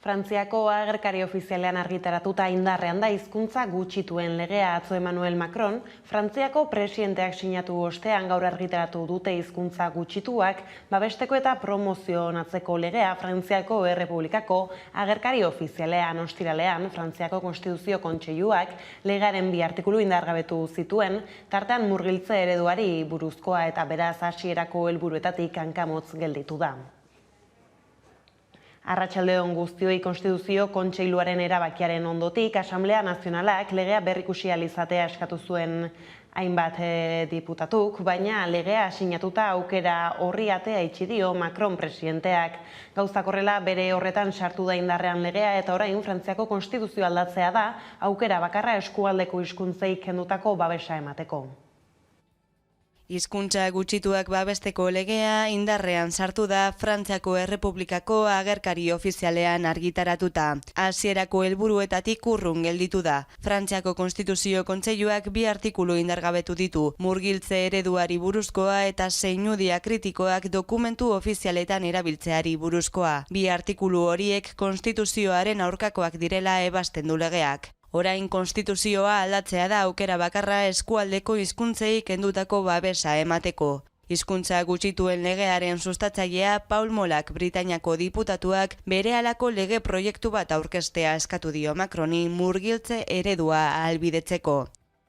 Frantziako agerkari ofizialean argitaratuta indarrean da hizkuntza gutxituen legea. Atzo Emmanuel Macron, Frantziako presidenteak sinatu ostean gaur argitaratu dute hizkuntza gutxituak babesteko eta promozionatzeko legea Frantziako Errepublikako agerkari ofizialean. Ostiralean, Frantziako Konstituzio Kontseiluak legearen 2 artikulu indargabetu zituen, tartean murgiltze ereduari buruzkoa eta beraz hasierako helburuetatik hankamotz gelditu da. Arratsalde-on guztioi. Konstituzio Kontseiluaren erabakiaren ondotik, Asamblea Nazionalak legea berrikusi ahal izatea eskatu zuen hainbat diputatuk, baina legea sinatuta aukera horri atea itxi dio Macron presidenteak. Gauzak horrela, bere horretan sartu da indarrean legea eta orain Frantziako konstituzioa aldatzea da aukera bakarra eskualdeko hizkuntzei kendutako babesa emateko. Hizkuntza gutxituak babesteko legea indarrean sartu da Frantziako Errepublikako agerkari ofizialean argitaratuta. Hasierako helburuetatik urrun gelditu da. Frantziako Konstituzio Kontseiluak 2 artikulu indargabetu ditu, murgiltze ereduari buruzkoa eta zeinu diakritikoak dokumentu ofizialetan erabiltzeari buruzkoa. 2 artikulu horiek konstituzioaren aurkakoak direla ebasten du legeak. Orain konstituzioa aldatzea da aukera bakarra eskualdeko hizkuntzei kendutako babesa emateko. Hizkuntza gutxituen legearen sustatzailea Paul Molak Britainiako diputatuak berehalako lege proiektu bat aurkeztea eskatu dio Macroni murgiltze eredua ahalbidetzeko.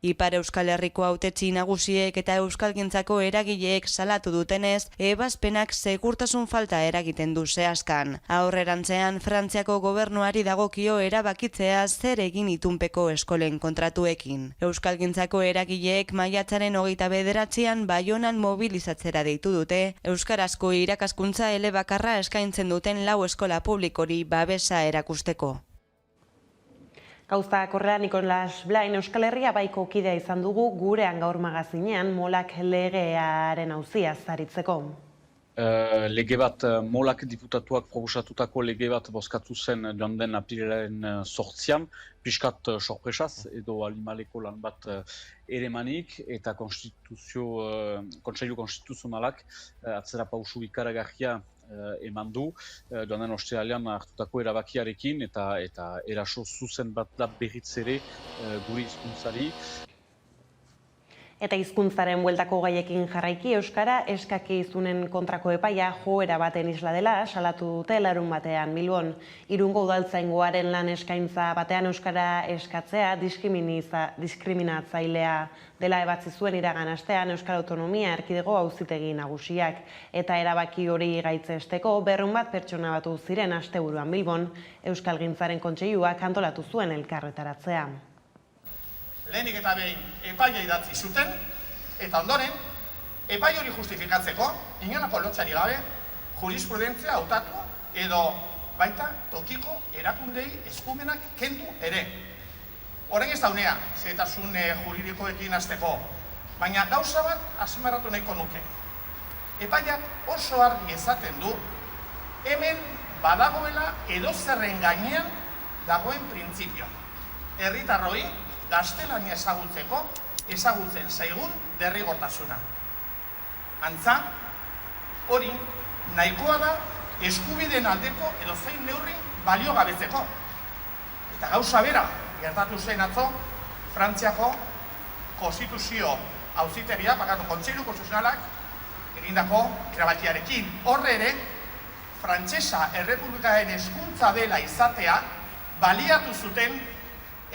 Ipar Euskal Herriko hautetsi nagusiek eta euskalgintzako eragileek salatu dutenez, ebazpenak segurtasun falta eragiten du zehazkan. Aurrerantzean, Frantziako gobernuari dagokio erabakitzea zer egin itunpeko eskolen kontratuekin. Euskalgintzako eragileek maiatzaren 29an Baionan mobilizatzera deitu dute, euskarazko irakaskuntza elebakarra eskaintzen duten 4 eskola publikori babesa erakusteko. Gauzak horrela, Nikolas Blain, Euskal Herria baiko kidea izan dugu gurean gaur magazinean Molak legearen auziaz aritzeko. Lege bat, Molak diputatuak proposatutako lege bat bozkatu zen joan den apirilaren 8an, pixkat sorpresaz edo animaleko lan bat eremanik eta Kontseilu Konstituzionalak atzera pausu ikaragarria eman du, joan den ostiralean hartutako erabakiarekin eta eraso zuzen bat da berriz ere gure hizkuntzari. Eta hizkuntzaren bueltako gaiekin jarraiki, Euskara eskakizunen kontrako epaia joera baten isla dela salatu dute larunbatean Bilbon. Irungo udaltzaingoaren lan eskaintza batean Euskara eskatzea diskriminatzailea dela ebatzi zuen iragan astean Euskal Autonomia Erkidego Auzitegi Nagusiak. Eta erabaki hori gaitzesteko 200 bat pertsona batu ziren asteburuan Bilbon, Euskalgintzaren Kontseiluak antolatu zuen elkarretaratzea. Lehenik eta behin epaia idatzi zuten, eta ondoren, epai hori justifikatzeko, inolako lotsari gabe, jurisprudentzia hautatu edo baita tokiko erakundei eskumenak kendu ere. Horren ez da unea, zehetasun juridikoekin hasteko, baina gauza bat azpimarratu nahiko nuke. Epaiak oso argi esaten du, hemen badagoela edozerren gainean dagoen printzipio. Herritarroi gaztelania ezagutzen zaigun derrigortasuna. Antza, hori nahikoa da eskubideen aldeko edozein neurri baliogabetzeko. Eta gauza bera, gertatu zen atzo, Frantziako Konstituzio Auzitegia, Kontseilu Konstituzionalak egindako erabakiarekin. Horre ere, Frantsesa Errepublikaren hizkuntza dela izatea baliatu zuten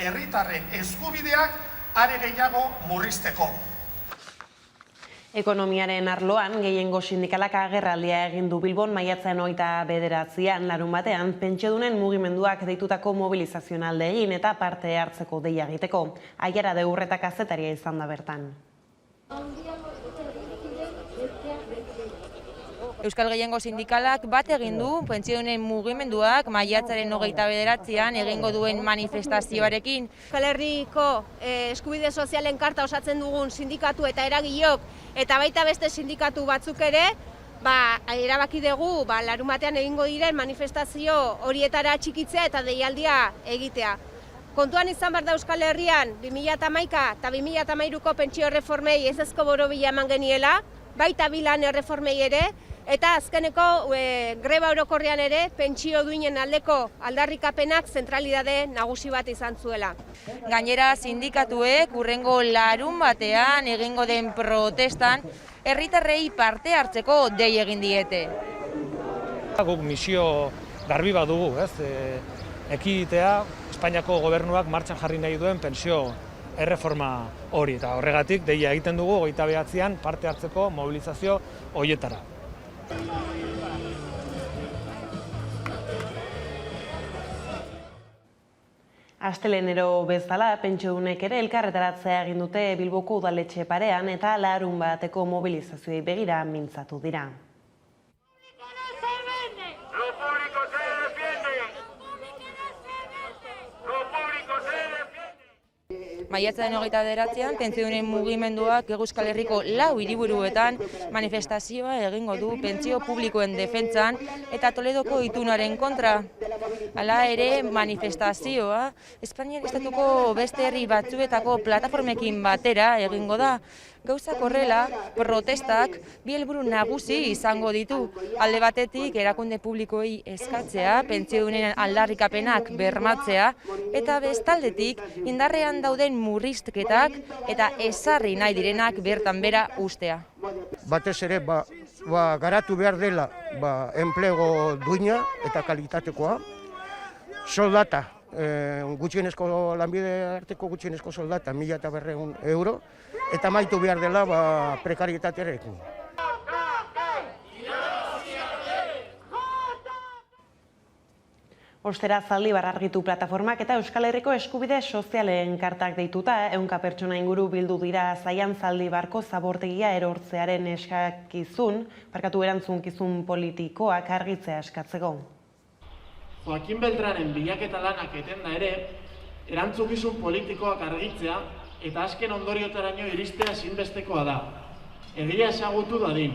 herritarren eskubideak are gehiago murrizteko. Ekonomiaren arloan, gehiengo sindikalak agerraldia egin du Bilbon maiatzaren 29an larunbatean pentsiodunen mugimenduak deitutako mobilizazioan alde egin eta parte hartzeko deia egiteko. Aiara de Urreta kazetaria izan da bertan. Euskal Gehiengo Sindikalak bat egin du pentsiodunen mugimenduak maiatzaren 29an egingo duen manifestazioarekin. Euskal Herriko eskubide sozialen karta osatzen dugun sindikatu eta eragileok eta baita beste sindikatu batzuk ere erabaki dugu larunbatean egingo diren manifestazio horietara txikitzea eta deialdia egitea. Kontuan izan behar da Euskal Herrian 2011 eta 2013ko pentsio erreformei ezezko borobila eman geniela, baita bilan erreformei ere, Eta azkeneko greba orokorrean ere pentsio duinen aldeko aldarrikapenak zentralidade nagusi bat izan zuela. Gainera, sindikatuek hurrengo larun batean egingo den protestan herritarrei parte hartzeko dei egin diete. Guk misio garbi bat dugu, ekiditea Espainiako gobernuak martxan jarri nahi duen pentsio erreforma hori, eta horregatik deia egiten dugu 29an parte hartzeko mobilizazio horietara. Astelenero bezala, pentsiodunek ere elkarretaratzea egin dute Bilboko udaletxe parean eta larun bateko mobilizazioei begira mintzatu dira. Maiatzaren 29an, pentsiodunen mugimenduak Euskal Herriko 4 hiriburuetan manifestazioa egingo du pentsio publikoen defentsan eta Toledoko itunaren kontra. Hala ere, manifestazioa Espainiar estatuko beste herri batzuetako plataformekin batera egingo da. Gauzak horrela, protestak bi helburu nagusi izango ditu. Alde batetik, erakunde publikoei eskatzea, pentsiodunen aldarrikapenak bermatzea, eta bestaldetik, indarrean dauden murrizketak eta ezarri nahi direnak bertan bera ustea. Batez ere, garatu behar dela enplego duina eta kalitatekoa, soldata, gutxienezko lanbide arteko gutxienezko soldata 1.200 euro, eta amaitu behar dela prekarietatearekin. Ostera Zaldibar argitu plataformak eta Euskal Herriko eskubide sozialen kartak deituta 100 pertsona inguru bildu dira Zaian Zaldibarko zabortegia erortzearen erantzunkizun politikoak argitzea eskatzeko. Joaquin Beltranen bilaketa lanak etenda ere, erantzukizun politikoak argitzea eta azken ondoriotaraino iristea ezinbestekoa da. Egia ezagutu dadin,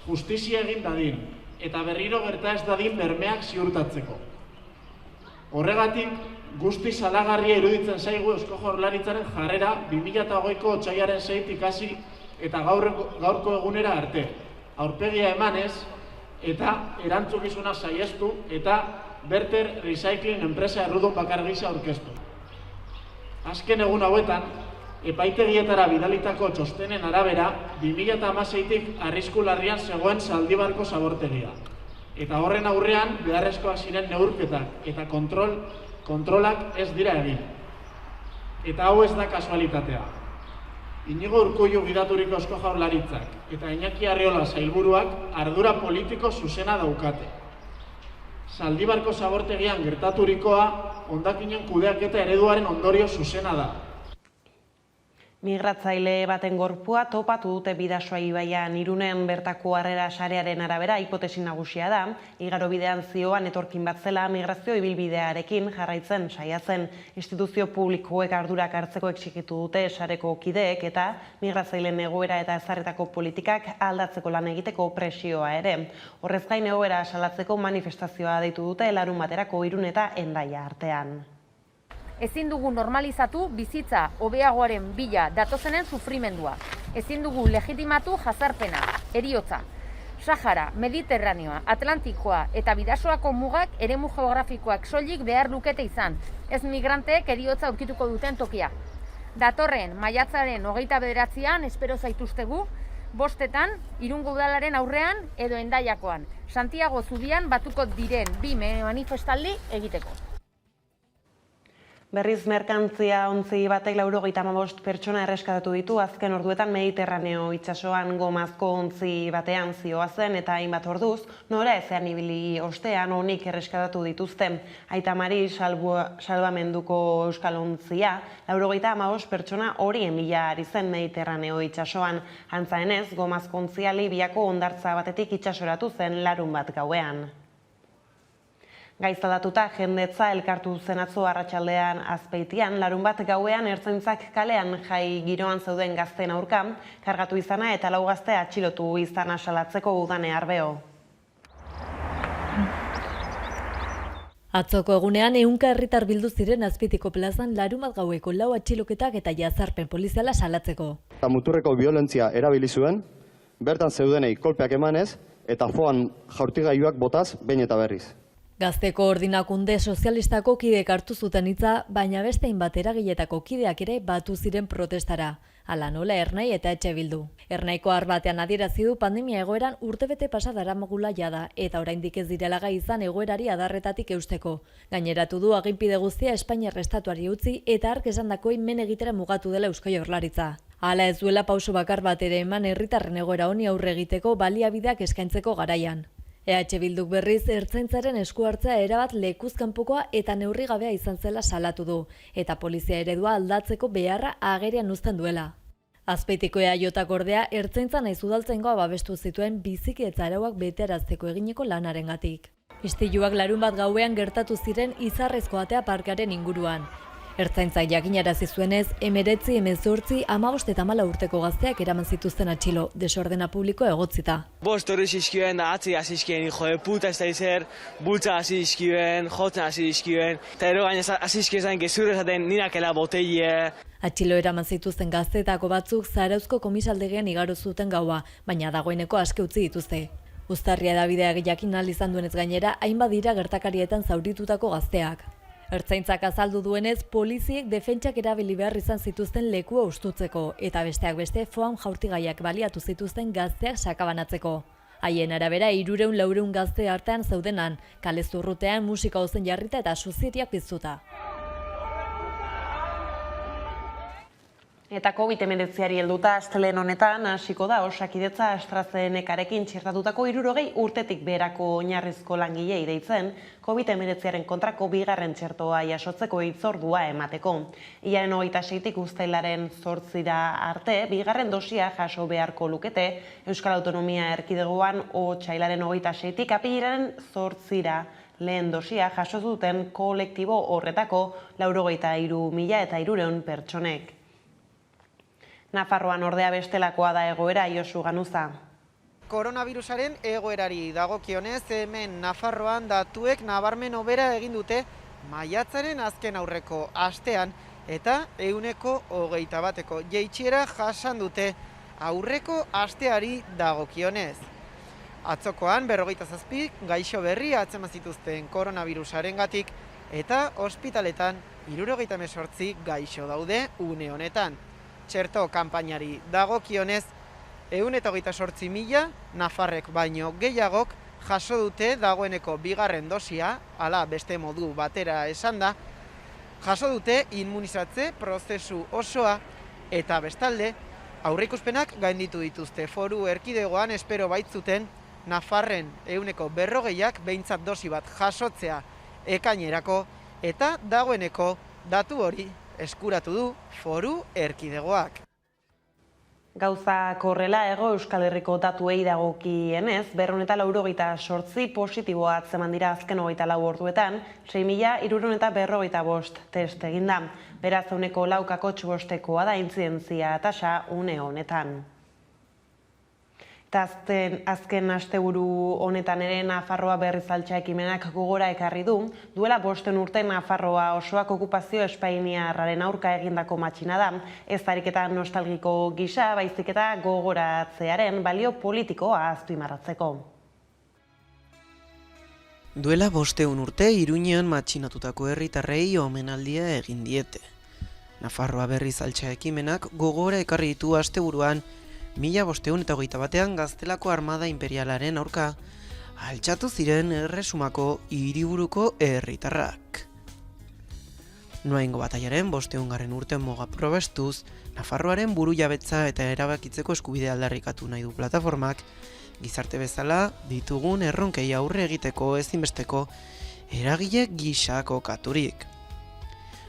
justizia egin dadin eta berriro gerta ez dadin bermeak ziurtatzeko. Horregatik, guzti salagarria iruditzen zaigu Eusko Jaurlaritzaren jarrera 2008ko otsailaren 6 hasi eta gaurko egunera arte. Aurpegia emanez eta erantzukizuna saihestu eta Berter Recycling enpresa errudun bakar gisa aurkeztu. Azken egun hauetan, epaitegietara bidalitako txostenen arabera 2016tik arrisku larrian zegoen Zaldibarko zabortegia. Eta horren aurrean beharrezkoak ziren neurketak eta kontrolak ez dira egin. Eta hau ez da kasualitatea. Inigo Urkullu gidaturiko Eusko Jaurlaritzak eta Iñaki Arriola sailburuak ardura politiko zuzena daukate. Zaldibarko zabortegian gertaturikoa hondakinen kudeaketa ereduaren ondorio zuzena da. Migratzaile baten gorpua topatu dute Bidasoa ibaian Irunen bertako harrera sarearen arabera hipotesi nagusia da, igaro bidean zioan etorkin bat zela migrazio ibilbidearekin jarraitzen saiatzen. Instituzio publikoek ardurak hartzeko exigitu dute sareko kideek eta migratzaileen egoera eta ezarritako politikak aldatzeko lan egiteko presioa ere. Horrez gain egoera salatzeko manifestazioa deitu dute larun baterako Irun eta Hendaia artean. Ezin dugu normalizatu bizitza hobeagoaren bila datozenen sufrimendua. Ezin dugu legitimatu jazarpena, heriotza. Sahara, Mediterraneoa, Atlantikoa eta Bidasoako mugak eremu geografikoak soilik behar lukete izan, ez migranteek heriotza aurkituko duten tokia. Datorren maiatzaren 29an espero zaituztegu, 5etan Irungo udalaren aurrean edo Hendaiakoan. Santiago zubian batuko diren 2 manifestaldi egiteko. Berriz merkantzia ontzi batek 95 pertsona erreskatatu ditu azken orduetan Mediterraneo itsasoan gomazko ontzi batean zihoazen eta hainbat orduz nora ezean ibili ostean onik erreskatatu dituzte. Aita Mari salbamenduko euskal ontzia 95 pertsona horien bila ari zen Mediterraneo itsasoan. Antza denez, gomazko ontzia Libiako hondartza batetik itsasoratu zen larun bat gauean. Gaiztaldatuta jendetza elkartu zen atzo arratsaldean Azpeitian, larun bat gauean ertzaintzak kalean jai giroan zeuden gazteen aurka, kargatu izana eta 4 gazte atxilotu izana salatzeko Udane Arbeo. Atzoko egunean 100 herritar bildu ziren Azpeitiko plazan larun bat gaueko 4 atxiloketak eta jazarpen poliziala salatzeko. Muturreko biolentzia erabili zuen, bertan zeudenei kolpeak emanez, eta foan jaurtigailuak botaz behin eta berriz. Gazteko Ordinakunde Sozialistako kideek hartu zuten hitza, baina beste hainbat eragiletako kideak ere batu ziren protestara. Hala nola Ernai eta EH Bildu. Ernaiko batean adierazi du pandemia egoeran urtebete pasa daramagula jada eta oraindik ez direla gai izan egoerari adarretatik eusteko. Gaineratu du aginpide guztia Espainiar estatuari utzi eta hark esandakoi men egitera mugatu dela Eusko Jaurlaritza. Hala ez duela pauso bakar bat ere eman herritarren egoera honi aurre egiteko baliabideak eskaintzeko garaian. EH Bilduk berriz ertzaintzaren esku hartzea erabat lekuz kanpokoa eta neurri gabea izan zela salatu du, eta polizia eredua aldatzeko beharra agerian uzten duela. Azpeitiko EAJak ordea ertzaintza nahiz udaltzaingoa babestu zituen bizikidetza arauak betearazteko egineko lanarengatik. Istiluak larunbat gauean gertatu ziren Izarrezko atea parkearen inguruan. Ertzaintzak jakinarazi zuenez, 19, 18, 15 eta 14 urteko gazteak eraman zituzten atxilo, desordena publiko egotzita. Bost horri zizkioen, da atzi azizkien, hijo de puta ez da izer, bultza azizkioen, jotzen azizkioen, eta ero gaina azizkioen gezur esaten ninakela boteie. Atxilo eraman zituzten gazteetako batzuk Zarauzko komisaldegian igaro zuten gaua, baina dagoeneko aske utzi dituzte. Uztarria Dabideak jakin ahal izan duenez gainera, hainbat dira gertakarietan zauritutako gazteak. Ertzaintzak azaldu duenez, poliziek defentsak erabili behar izan zituzten lekua ustutzeko, eta besteak beste foam jaurtigaiak baliatu zituzten gazteak sakabanatzeko. Haien arabera 300-400 gazte artean zeudenan, kale zurrutean musika ozen jarrita eta suziriak piztuta. Eta COVID-19 helduta astelehen honetan hasiko da Osakidetza AstraZenecarekin txertatutako 60 urtetik beherako oinarrizko langilei deitzen COVID-19 kontrako bigarren txertoa jasotzeko hitzordua emateko. Hilaren 26tik uztailaren 8 arte bigarren dosia jaso beharko lukete Euskal Autonomia Erkidegoan otsailaren 26tik apirilaren 8 lehen dosia jaso duten kolektibo horretako 93.300 pertsonek. Nafarroan ordea bestelakoa da egoera, Josu Ganuza. Koronavirusaren egoerari dagokionez, hemen Nafarroan datuek nabarmen hobera egin dute maiatzaren azken aurreko astean eta 121eko jaitsiera jasan dute aurreko asteari dagokionez. Atzokoan 47 gaixo berri atzeman zituzten koronavirusarengatik eta ospitaletan 78 gaixo daude une honetan. Txerto kanpainari dagokionez, 128.000 nafarrek baino gehiagok jaso dute dagoeneko bigarren dosia, hala beste modu batera esan da, jaso dute immunizatze prozesu osoa eta bestalde, aurreikuspenak gainditu dituzte foru erkidegoan espero baitzuten Nafarren 140ak behintzat dosi bat jasotzea ekainerako eta dagoeneko datu hori eskuratu du foru erkidegoak. Gauza korrela Hego Euskal Herriko datuei dagokienez, 298 positiboa atzeman dira azken 24 orduetan, 6.355 test eginda. Beraz, 4,4%koa da intzidentzia tasa une honetan. Eta azken asteburu honetan ere Nafarroa berriz altxa ekimenak gogora ekarri du, duela 5 urte Nafarroa osoak okupazio espainiarraren aurka egindako matxina da, ez ariketa nostalgiko gisa, baizik eta gogoratzearen balio politikoa azpimarratzeko. Duela 5 urte Iruñean matxinatutako herritarrei omenaldia egin diete. Nafarroa berriz altxa ekimenak gogora ekarri ditu asteburuan 1521ean Gaztelako Armada Imperialaren aurka altxatu ziren Erresumako hiriburuko herritarrak. Noaingo bataiaren 500. urte muga probestuz, Nafarroaren burujabetza eta erabakitzeko eskubidea aldarrikatu nahi du plataformak, gizarte bezala ditugun erronkei aurre egiteko ezinbesteko eragile gisako katurik.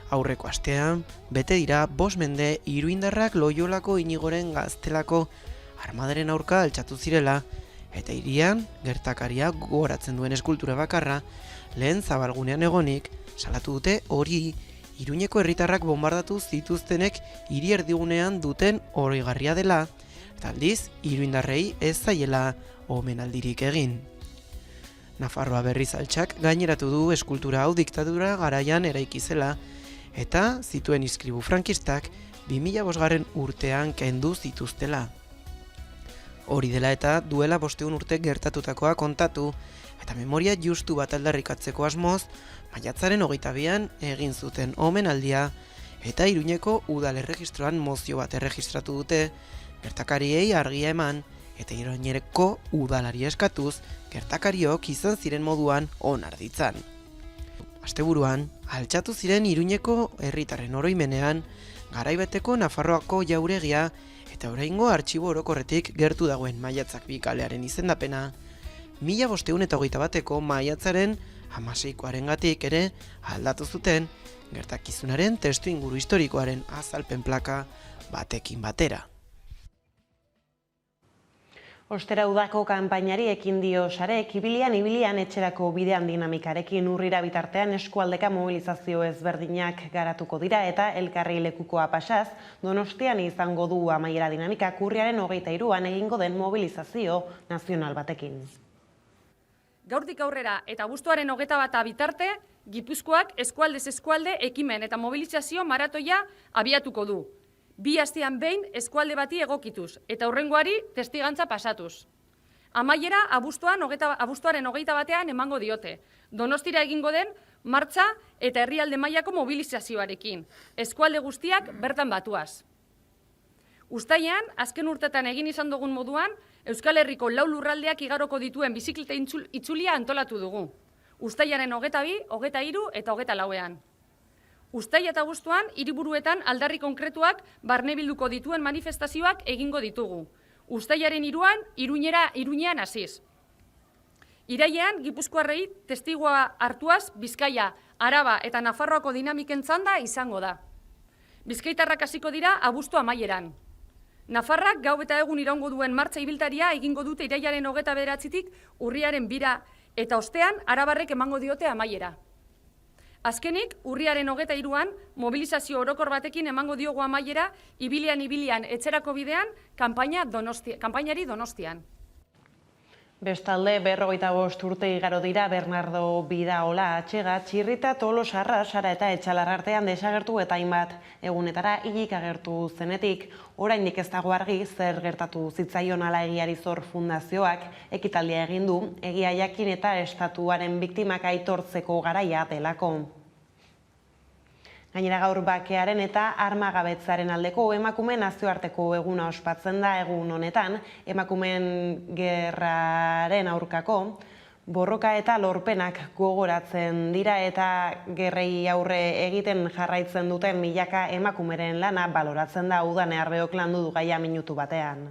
Aurreko astean, bete dira 5 mende iruindarrak Loiolako Inigoren Gaztelako armadaren aurka altxatu zirela, eta hirian gertakaria gogoratzen duen eskultura bakarra, lehen zabalgunean egonik, salatu dute hori Iruñeko herritarrak bombardatu zituztenek hiri erdigunean duten oroigarria dela, eta aldiz, iruindarrei ez zaiela omenaldirik egin. Nafarroa berriz altxak gaineratu du eskultura hau diktadura garaian eraiki zela, eta zituen iskribu frankistak 2005 urtean kendu zituztela. Hori dela eta duela 500 urte gertatutakoa kontatu, eta memoria justu bat aldarrikatzeko asmoz, maiatzaren 22an egin zuten omenaldia, eta Iruñeko udal erregistroan mozio bat erregistratu dute, gertakariei argia eman, eta Iruñeko udalari eskatuz, gertakariok izan ziren moduan onar ditzan. Asteburuan, altxatu ziren Iruñeko herritarren oroimenean, garaibeteko Nafarroako jauregia eta oraingo artxibo orokorretik gertu dagoen maiatzak 2 kalearen izendapena, 1521eko maiatzaren 16koarengatik ere aldatu zuten gertakizunaren testu inguru historikoaren azalpen plaka batekin batera. Ostera udako kanpainari ekin dio sarek, ibilian etxerako bidean dinamikarekin urrira bitartean eskualdeka mobilizazio ezberdinak garatuko dira eta elkarri lekukoa pasaz, Donostian izango du amaiera dinamika urriaren 23an egingo den mobilizazio nazional batekin. Gaurtik aurrera eta abuztuaren 21 bitarte, Gipuzkoak eskualdez eskualde ekimen eta mobilizazio maratoia abiatuko du. 2 astean behin eskualde bati egokituz, eta hurrengoari testigantza pasatuz. Amaiera abuztuaren 21an emango diote, Donostira egingo den martxa eta herrialde mailako mobilizazioarekin, eskualde guztiak bertan batuaz. Uztailean, azken urtetan egin izan dugun moduan, Euskal Herriko 4 lurraldeak igaroko dituen bizikleta itzulia antolatu dugu. Uztailaren 22, 23 eta 24ean. Uztaila eta abuztuan, hiriburuetan aldarri konkretuak barnebilduko dituen manifestazioak egingo ditugu. Uztailaren 3an, Iruñean hasiz. Irailean, Gipuzkoarrei testigua hartuaz, Bizkaia, Araba eta Nafarroako dinamiken txanda izango da. Bizkaitarrak hasiko dira abuztu amaieran. Nafarrak gau eta egun iraungo duen martxa ibiltaria egingo dute irailaren 29tik urriaren 2 eta ostean arabarrek emango diote amaiera. Azkenik, urriaren 23an, mobilizazio orokor batekin emango diogu amaiera ibilian etxerako bidean kanpainari Donostian. Bestalde, 55 urte igaro dira Bernardo Bidaola atxega, Txirrita, Tolosarra, Sara eta Etxalar artean desagertu eta hainbat egunetara hilik agertu zenetik. Oraindik ez dago argi zer gertatu zitzaion Ala Egiari Zor Fundazioak ekitaldia egin du, egia jakin eta estatuaren biktimak aitortzeko garaia delako. Gainera gaur bakearen eta armagabetzaren aldeko emakumeen nazioarteko eguna ospatzen da egun honetan, emakumeen gerraren aurkako, borroka eta lorpenak gogoratzen dira eta gerrei aurre egiten jarraitzen duten milaka emakumeren lana baloratzen da Udane Arbeok landu du gaia minutu batean.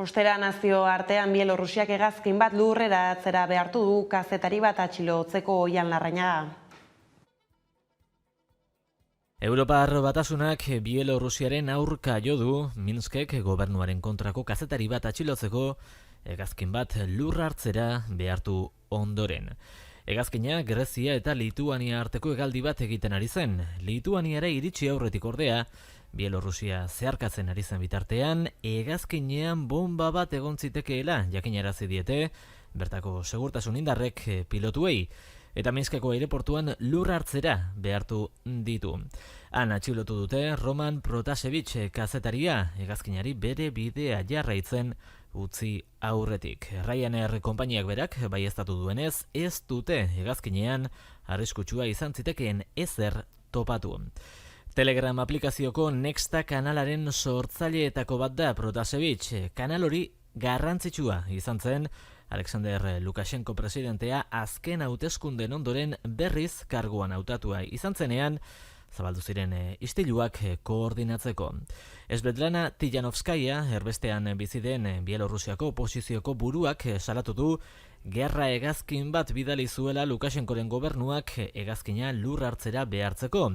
Ostera nazio artean Bielorrusiak hegazkin bat lurrera atzera behartu du kazetari bat atxilotzeko Oian Larrañaga. Europar Batasunak Bielorrusiaren aurka jo du Minskek gobernuaren kontrako kazetari bat atxilotzeko hegazkin bat lurra hartzera behartu ondoren. Hegazkina Grezia eta Lituania arteko hegaldi bat egiten ari zen. Lituaniara iritsi aurretik ordea, Bielorrusia zeharkatzen ari zen bitartean, hegazkinean bomba bat egon zitekeela jakinarazi diete bertako segurtasun indarrek pilotuei. eta Minskeko aireportuan lur hartzera behartu ditu. Han atxilotu dute Roman Protasevich kazetaria, hegazkinari bere bidea jarraitzen utzi aurretik. Ryanair konpainiak berak baieztatu duenez, ez dute hegazkinean arriskutsua izan zitekeen ezer topatu. Telegram aplikazioko Nexta kanalaren sortzaileetako bat da Protasevich. Kanal hori garrantzitsua izan zen Alexander Lukashenko presidentea azken hauteskunden ondoren berriz karguan hautatua izan zenean, zabaldu ziren istiluak koordinatzeko. Svetlana Tijanovskaya, erbestean bizi den Bielorrusiako oposizioko buruak salatu du gerra hegazkin bat bidali zuela Lukashenkoren gobernuak hegazkina lur hartzera behartzeko.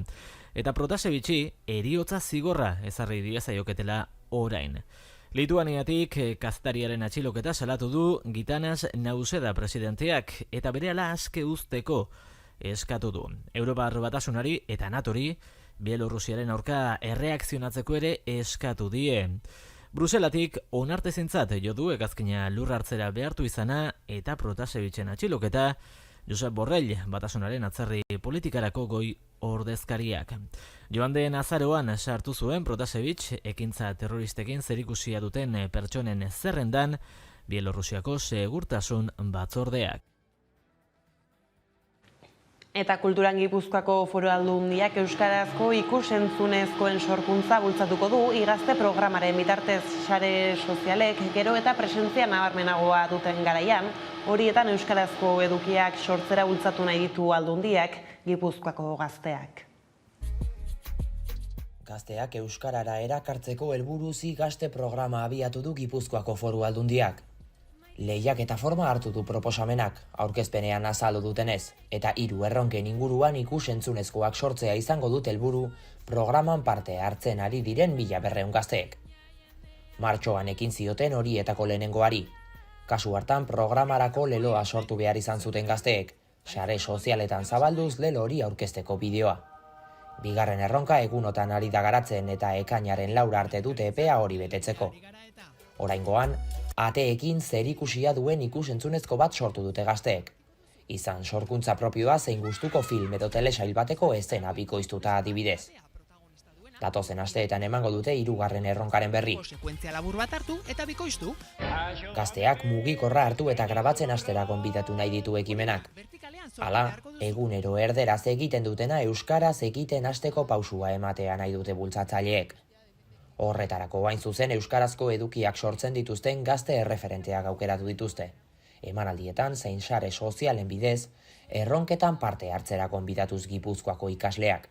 Eta Protasevichi heriotza zigorra ezarri diezaioketela orain. Lituaniatik kazetariaren atxiloketa salatu du Gitanas Nauseda presidenteak eta berehala aske uzteko eskatu du. Europar Batasunari eta Natori Bielorrusiaren aurka erreakzionatzeko ere eskatu die. Bruselatik onartezintzat jo du hegazkina lur hartzera behartu izana eta Protasevichen atxiloketa Josep Borrell Batasunaren atzerri politikarako goi ordezkariak. Joan den azaroan sartu zuen Protasevich ekintza terroristekin zerikusia duten pertsonen zerrendan Bielorrusiako segurtasun batzordeak. Eta Kulturan Gipuzkoako Foru Aldundiak euskarazko ikus-entzunezkoen sorkuntza bultzatuko du igazte programaren bitartez sare sozialek gero eta presentzia nabarmenagoa duten garaian, horietan euskarazko edukiak sortzera bultzatu nahi ditu Aldundiak Gipuzkoako gazteak. Gazteak euskarara erakartzeko helburuz gazte programa abiatu du Gipuzkoako Foru Aldundiak. Lehiak eta forma hartu du proposamenak, aurkezpenean azaldu dutenez, eta 3 erronken inguruan ikus-entzunezkoak sortzea izango dut helburu programan parte hartzen ari diren 1200 gazteek. Martxoan ekin zioten horietako lehenengoari. Kasu hartan programarako leloa sortu behar izan zuten gazteek, sare sozialetan zabalduz lelo hori aurkezteko bideoa. Bigarren erronka egunotan ari da garatzen eta ekainaren 4 arte dute epea hori betetzeko. Oraingoan, ateekin zerikusia duen ikus-entzunezko bat sortu dute gazteek. Izan sorkuntza propioa zein gustuko film edo telesail bateko eszena bikoiztuta adibidez. Datozen asteetan emango dute 3. erronkaren berri. Sekuentzia labur bat hartu eta bikoiztu. Gazteak mugikorra hartu eta grabatzen hastera gonbidatu nahi ditu ekimenak. Hala, egunero erderaz egiten dutena euskaraz egiten hasteko pausua ematea nahi dute bultzatzaileek. Horretarako hain zuzen euskarazko edukiak sortzen dituzten gazte erreferenteak aukeratu dituzte. Emanaldietan zein sare sozialen bidez, erronketan parte hartzera gonbidatuz Gipuzkoako ikasleak.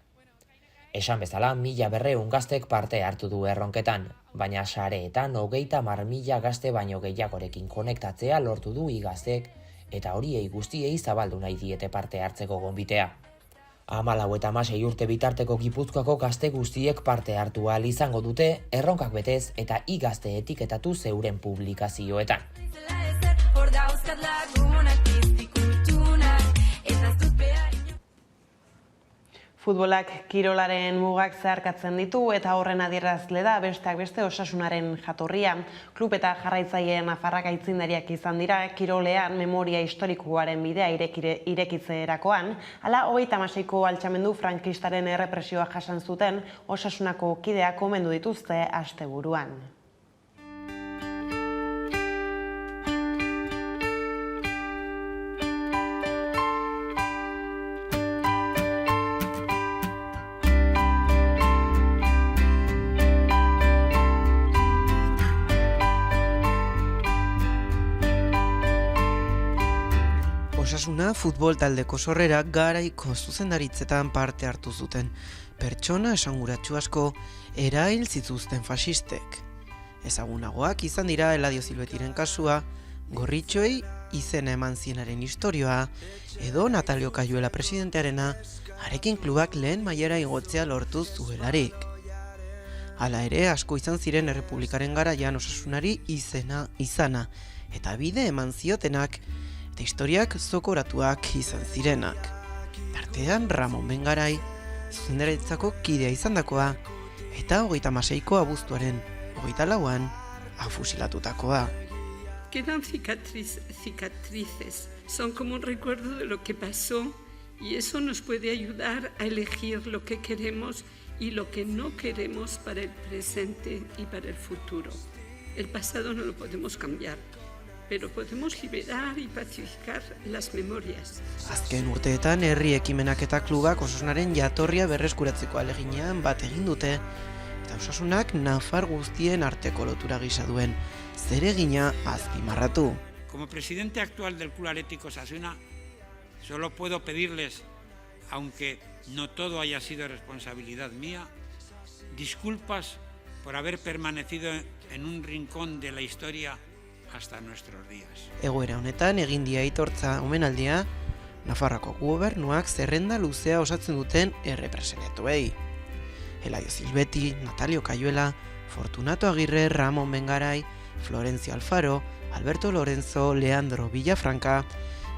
Esan bezala, 1200 gaztek parte hartu du erronketan, baina sareetan 30.000 gazte baino gehiagorekin konektatzea lortu du igaztek eta horiei guztiei zabaldu nahi diete parte hartzeko gonbitea. 14 eta 16 urte bitarteko Gipuzkoako gazte guztiek parte hartu ahal izango dute erronkak betez eta igazte etiketatu zeuren publikazioetan. Futbolak kirolaren mugak zeharkatzen ditu eta horren adierazle da besteak beste Osasunaren jatorria. Klub eta jarraitzaileen nafarrak aitzindariak izan dira kirolean memoria historikoaren bidea irekitzerakoan, hala 36ko altxamendu frankistaren errepresioa jasan zuten Osasunako kideak omendu dituzte asteburuan. Osasuna futbol taldeko sorrera garaiko zuzendaritzetan parte hartu zuten pertsona esanguratsu asko erail zituzten faxistek. Ezagunagoak izan dira Eladio Silbetiren kasua, Gorritxoei izena eman zienaren istorioa, edo Natalio Kayuela presidentearena, harekin klubak lehen mailara igotzea lortu zuelarik. Hala ere, asko izan ziren errepublikaren garaian Osasunari izana, eta bide eman ziotenak, eta historiak zokoratuak izan zirenak. Tartean Ramon Bengarai, zuzendaritzako kidea izandakoa, eta 36ko abuztuaren 24an afusilatutakoa. quedan cicatrices. Son como un recuerdo de lo que pasó y eso nos puede ayudar a elegir lo que queremos y lo que no queremos para el presente y para el futuro. El pasado no lo podemos cambiar, pero podemos liberar y pacificar las memorias. Azken urteetan herri ekimenak eta klubak osasunaren jatorria berreskuratzeko aleginean bat egin dute, eta osasunak nafar guztien arteko lotura gisa duen zeregina azpimarratu. Como presidente actual del Club Atlético Osasuna, solo puedo pedirles, aunque no todo haya sido responsabilidad mía, disculpas por haber permanecido en un rincón de la historia hasta nuestros días. Egoera honetan egin die aitortza omenaldia Nafarroako gobernuak zerrenda luzea osatzen duten errepresentatuei. Elaio Silbeti, Natalio Cayuela, Fortunato Agirre, Ramon Bengarai, Florencio Alfaro, Alberto Lorenzo, Leandro Villafranca,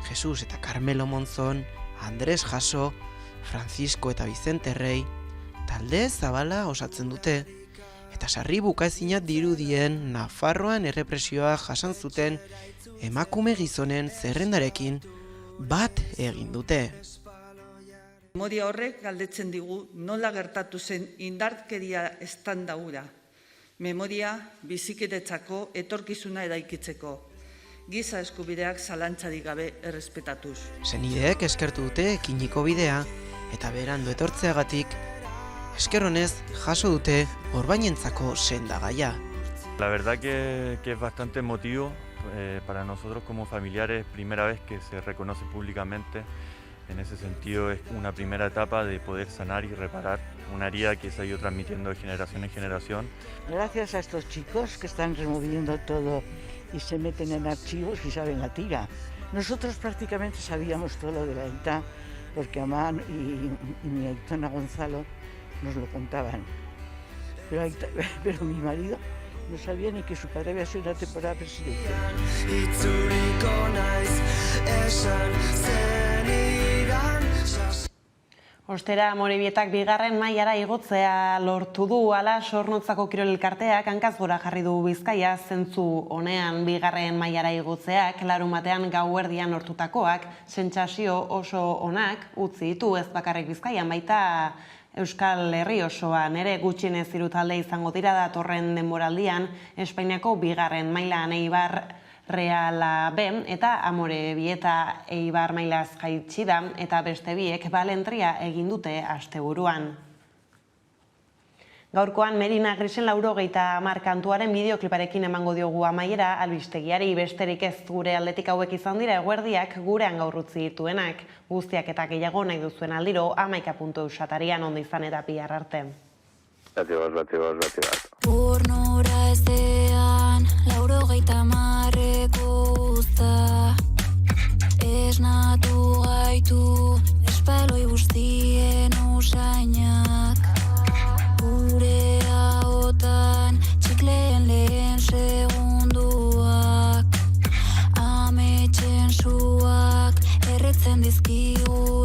Jesus eta Carmelo Monzon, Andrés Jaso, Francisco eta Vicente Rey, talde zabala osatzen dute, eta sarri bukaezina dirudien Nafarroan errepresioa jasan zuten emakume gizonen zerrendarekin bat egin dute. Memoria horrek galdetzen digu nola gertatu zen indarkeria estanda hura. Memoria bizikidetako etorkizuna eraikitzeko. Giza eskubideak zalantzarik gabe errespetatuz. Senideek eskertu dute ekiniko bidea eta berandu etortzeagatik esker honez jaso dute orbainentzako sendagaia. La verdad que es bastante emotivo para nosotros como familiares, primera vez que se reconoce públicamente. En ese sentido es una primera etapa de poder sanar y reparar una herida que se ha ido transmitiendo de generación en generación. Gracias a estos chicos que están removiendo todo y se meten en archivos y saben la tira. Nosotros prácticamente sabíamos todo lo de la ETA porque Amán y mi Aitona Gonzalo nos lo contaban. Pero mi marido no sabía ni que su padre había sido una temporada presidente. Ostera Amorebietak bigarren mailara igotzea lortu du, ala Zornotzako kirol elkarteak hankaz gora jarri du Bizkaia, zentzu honean bigarren mailara igotzeak, larunbatean gauerdian lortutakoak, sentsazio oso onak utzi ditu ez bakarrik Bizkaian, baita Euskal Herri osoan ere gutxienez 3 talde izango dira datorren denboraldian Espainiako bigarren mailan Eibar Reala B eta Amorebieta Eibar mailaz jaitsi da eta beste biek balentria egin dute asteburuan. Gaurkoan Merina Grisen 90 kantuaren bideokliparekin emango diogu amaiera albistegiari, besterik ez gure aldetik hauek izan dira eguerdiak gurean gaur utzi dituenak. Guztiak eta gehiago nahi duzuen aldiro 11.eus atarian ondo izan eta bihar arte. Bati bat. Pornora ezean 90 uzta esnatu gaitu espaloi guztien usainak gure haotan txikleen lehen segunduak ametxen suak erretzen dizkigu